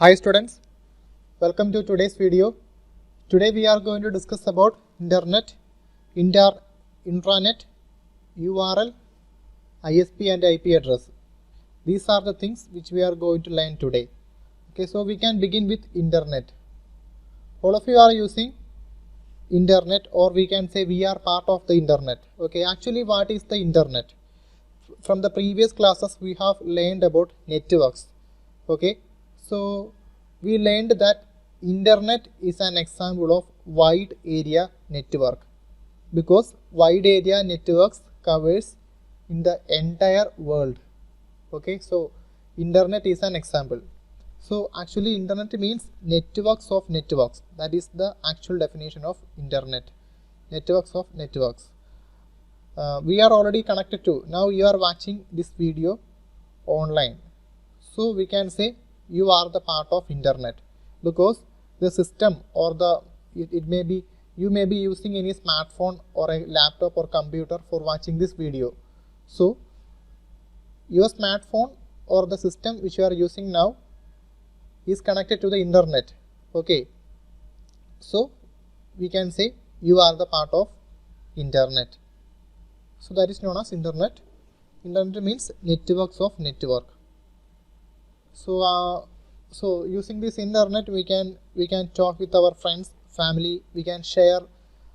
Hi students, welcome to today's video. Today we are going to discuss about internet, intranet, URL, ISP and IP address. These are the things which we are going to learn today. Okay, so we can begin with internet. All of you are using internet, or we can say we are part of the internet. Okay, actually what is the internet? From the previous classes we have learned about networks. Okay, so we learned that internet is an example of wide area network, because wide area networks covers in the entire world. Okay, so internet is an example. So actually internet means networks of networks. That is the actual definition of internet. Networks of networks. We are already connected to, now you are watching this video online. So we can say you are the part of internet, because the system or it may be, you may be using any smartphone or a laptop or computer for watching this video. So your smartphone or the system which you are using now is connected to the internet. Okay, so we can say you are the part of internet. So that is known as internet. Internet means networks of network. So using this internet we can talk with our friends, family. We can share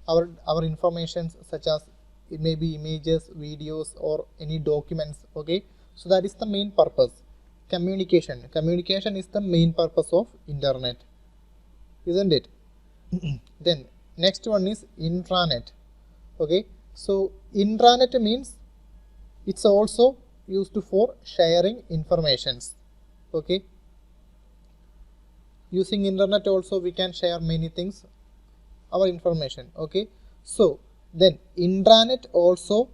our informations, such as it may be images, videos, or any documents. Okay, so that is the main purpose. Communication is the main purpose of internet, isn't it? Then next one is intranet. Okay, so intranet means it's also used for sharing informations. Okay, using internet also we can share many things, our information. Okay, so then intranet also,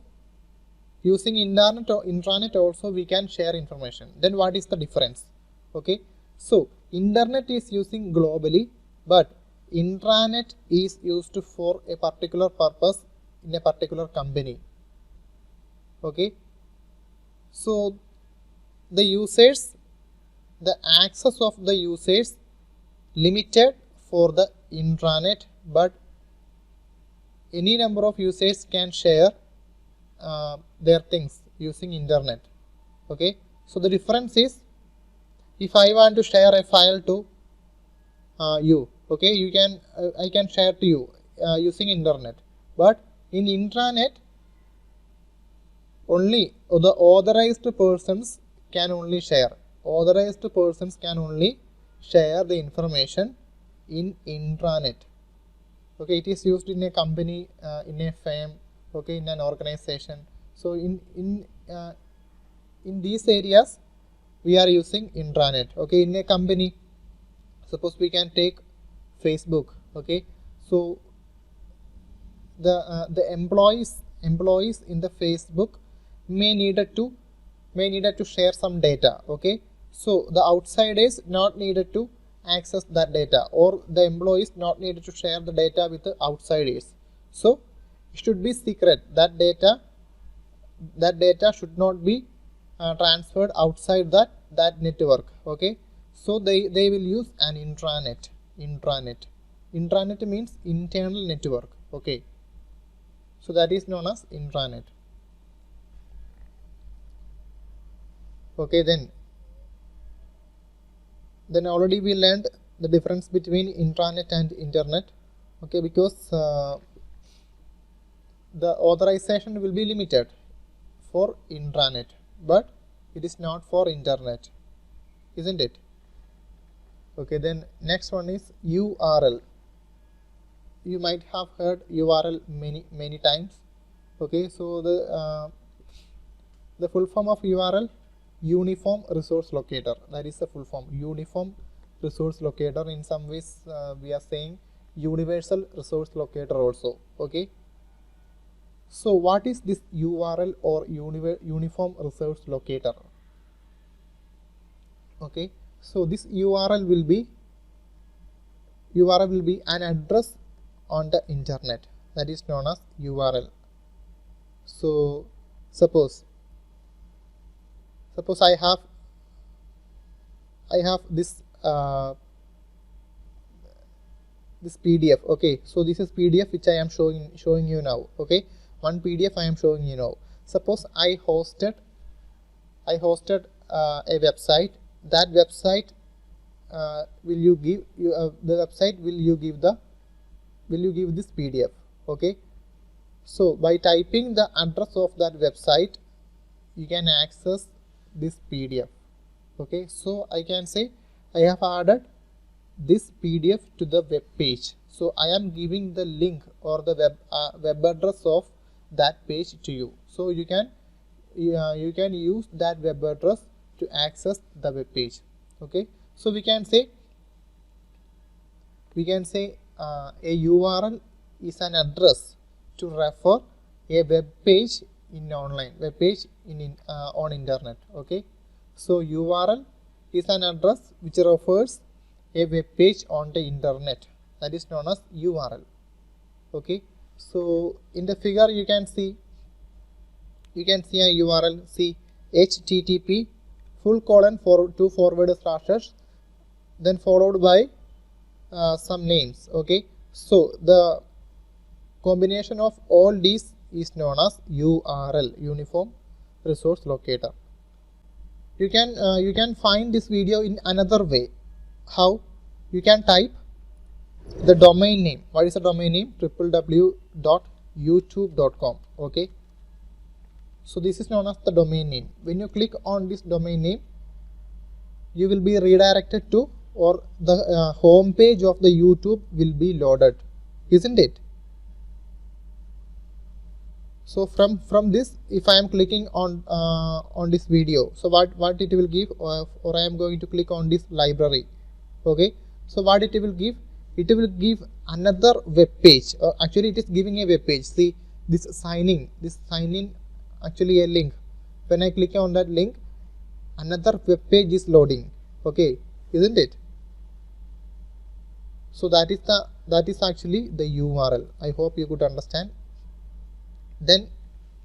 using intranet also we can share information. Then what is the difference? Okay, so internet is using globally, but intranet is used for a particular purpose in a particular company. Okay, so the users, the access of the users limited for the intranet, but any number of users can share their things using internet. Okay, so the difference is, if I want to share a file to you, okay, you can I can share to you using internet, but in intranet only the authorized persons can only share. Authorized persons can only share the information in intranet. Okay, it is used in a company, in a firm, okay, in an organization. So in these areas we are using intranet. Okay, in a company, suppose we can take Facebook. Okay, so the employees in the Facebook may needed to share some data. Okay, so the outsiders not needed to access that data, or the employees not needed to share the data with the outsiders. So it should be secret. That data should not be transferred outside that network. Okay, so they will use an intranet. Intranet means internal network. Okay, so that is known as intranet. Okay, then already we learned the difference between intranet and internet. Okay, because the authorization will be limited for intranet, but it is not for internet, isn't it? Okay, then next one is URL. You might have heard URL many times. Okay, so the full form of URL, Uniform Resource Locator. That is the full form, Uniform Resource Locator. In some ways we are saying Universal Resource Locator also. Okay, so what is this URL or Uniform Resource Locator? Okay, so this URL will be an address on the internet. That is known as URL. So suppose I have this this PDF. Okay, so this is PDF which I am showing you now. Okay, one PDF I am showing you now. Suppose I hosted a website. That website will you give this PDF. Okay, so by typing the address of that website, you can access this PDF. Okay, so I can say I have added this PDF to the web page. So I am giving the link or the web address of that page to you. So you can use that web address to access the web page. Okay, so we can say a URL is an address to refer a web page on internet. Okay, so URL is an address which refers a web page on the internet, that is known as URL. Okay, so in the figure you can see a URL. See, http :/2 forward slashes, then followed by some names. Okay, so the combination of all these is known as URL, Uniform Resource Locator. You can find this video in another way. How? You can type the domain name. What is the domain name? www.youtube.com. Okay, so this is known as the domain name. When you click on this domain name, you will be redirected to, or the home page of the YouTube will be loaded, isn't it? So from this, if I am clicking on this video, so what it will give, or I am going to click on this library. Okay, so what it will give? It will give another web page. Actually, it is giving a web page. See, this sign in actually a link. When I click on that link, another web page is loading. Okay, isn't it? So that is actually the URL. I hope you could understand. Then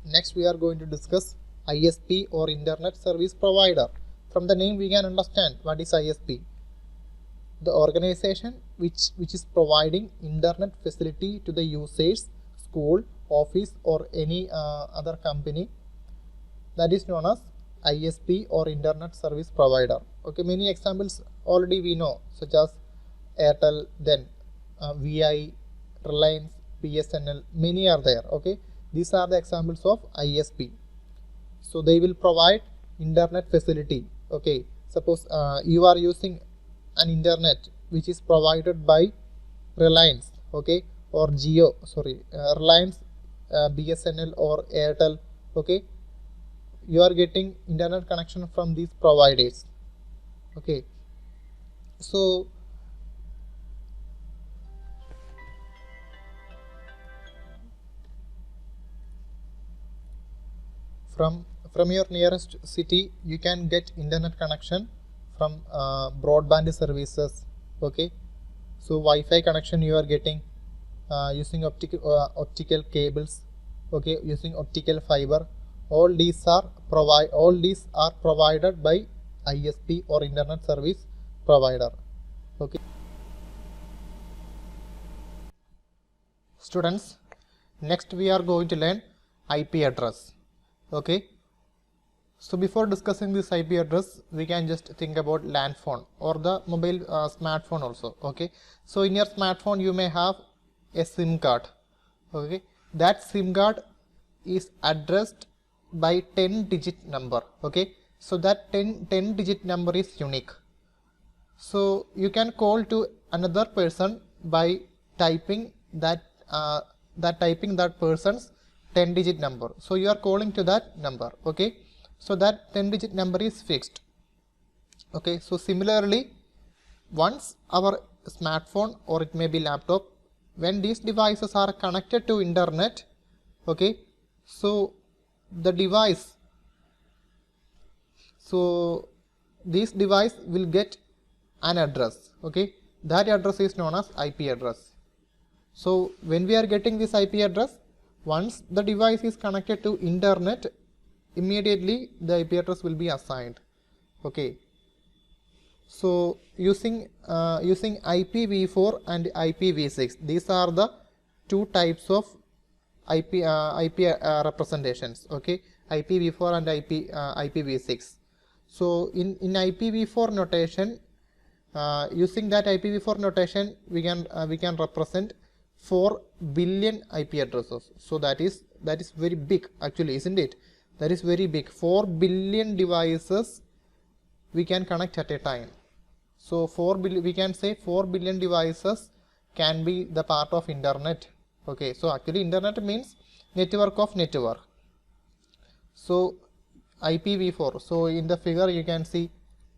next we are going to discuss ISP, or Internet Service Provider. From the name we can understand what is ISP. The organization which is providing internet facility to the users, school, office, or any other company, that is known as ISP, or Internet Service Provider. Okay, many examples already we know, such as Airtel, then VI, Reliance, BSNL, many are there. Okay, these are the examples of ISP. So they will provide internet facility. Okay, suppose you are using an internet which is provided by Reliance, okay, or Reliance, BSNL, or Airtel. Okay, you are getting internet connection from these providers. Okay, so from your nearest city, you can get internet connection from broadband services. Okay, so Wi-Fi connection you are getting using optical cables. Okay, using optical fiber. All these are provided by ISP, or Internet Service Provider. Okay, students, next we are going to learn IP address. Okay, so before discussing this IP address, we can just think about land phone, or the mobile smartphone also. Okay, so in your smartphone you may have a SIM card. Okay, that SIM card is addressed by 10-digit number. Okay, so that 10-digit number is unique. So you can call to another person by typing that person's 10-digit number. So you are calling to that number. Okay, so that 10-digit number is fixed. Okay, so similarly, once our smartphone, or it may be laptop, when these devices are connected to internet, okay, so this device will get an address. Okay, that address is known as IP address. So when we are getting this IP address, once the device is connected to internet, immediately the IP address will be assigned. Okay, So using IPv4 and IPv6, these are the two types of IP representations. Okay, IPv4 and IPv6. So in IPv4 notation, using that IPv4 notation, we can represent 4 billion IP addresses. So that is very big actually, isn't it? That is very big. 4 billion devices we can connect at a time. So we can say 4 billion devices can be the part of internet. Okay, so actually internet means network of network. So IPv4. So in the figure you can see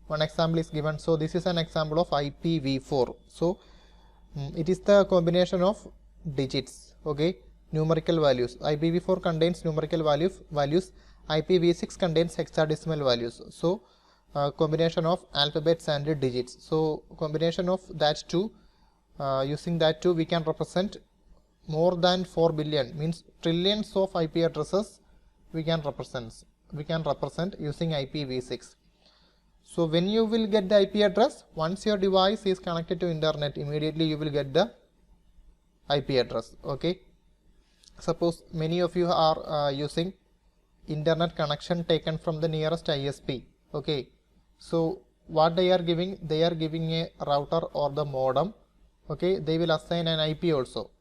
one example is given. So this is an example of IPv4. So it is the combination of digits. Okay, numerical values. IPv4 contains numerical values. IPv6 contains hexadecimal values. So combination of alphabets and digits. So combination of that two, using that two we can represent more than 4 billion, means trillions of IP addresses we can represent using IPv6. So when you will get the IP address, once your device is connected to internet, immediately you will get the IP address. Okay, suppose many of you are using internet connection taken from the nearest ISP. Okay, so what they are giving a router or the modem. Okay, they will assign an IP also.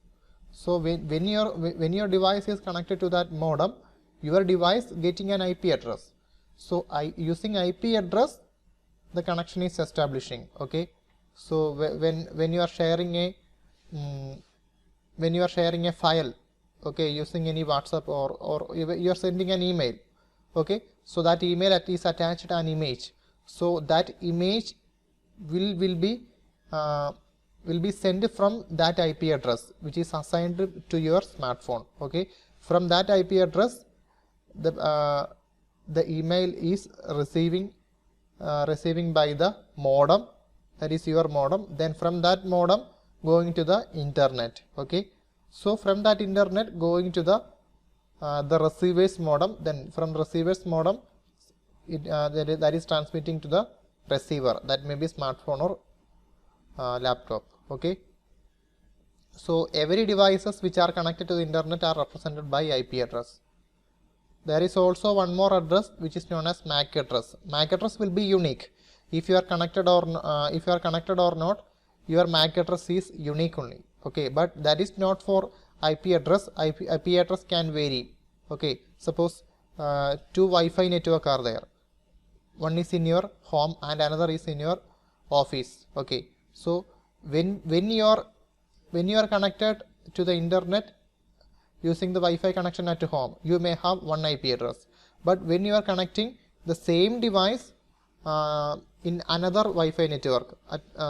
So when your device is connected to that modem, your device getting an IP address. So using IP address, the connection is establishing. Okay, so when you are sharing a file, okay, using any WhatsApp or you are sending an email. Okay, so that email is attached an image. So that image will be sent from that IP address which is assigned to your smartphone. Okay, from that IP address, the email is receiving by the modem, that is your modem. Then from that modem going to the internet. Okay, so from that internet going to the receiver's modem. Then from receiver's modem, that is transmitting to the receiver, that may be smartphone or laptop. Okay, so every devices which are connected to the internet are represented by IP address. There is also one more address which is known as MAC address. MAC address will be unique. If you are connected or not, your MAC address is unique only. Okay, but that is not for IP address. IP address can vary. Okay, suppose two Wi-Fi network are there. One is in your home and another is in your office. Okay, so when you are connected to the internet using the Wi-Fi connection at home, you may have one IP address. But when you are connecting the same device in another Wi-Fi network,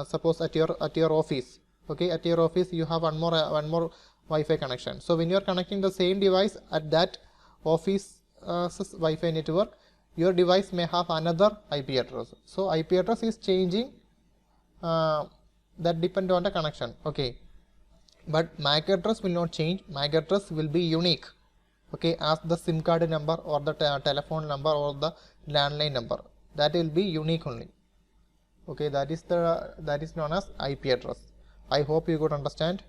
suppose at your office. Okay, at your office you have one more Wi-Fi connection. So when you are connecting the same device at that office Wi-Fi network, your device may have another IP address. So IP address is changing, that depend on the connection. Okay, but MAC address will not change. MAC address will be unique. Okay, as the SIM card number or the telephone number or the landline number, that will be unique only. Okay, that is known as IP address. I hope you could understand.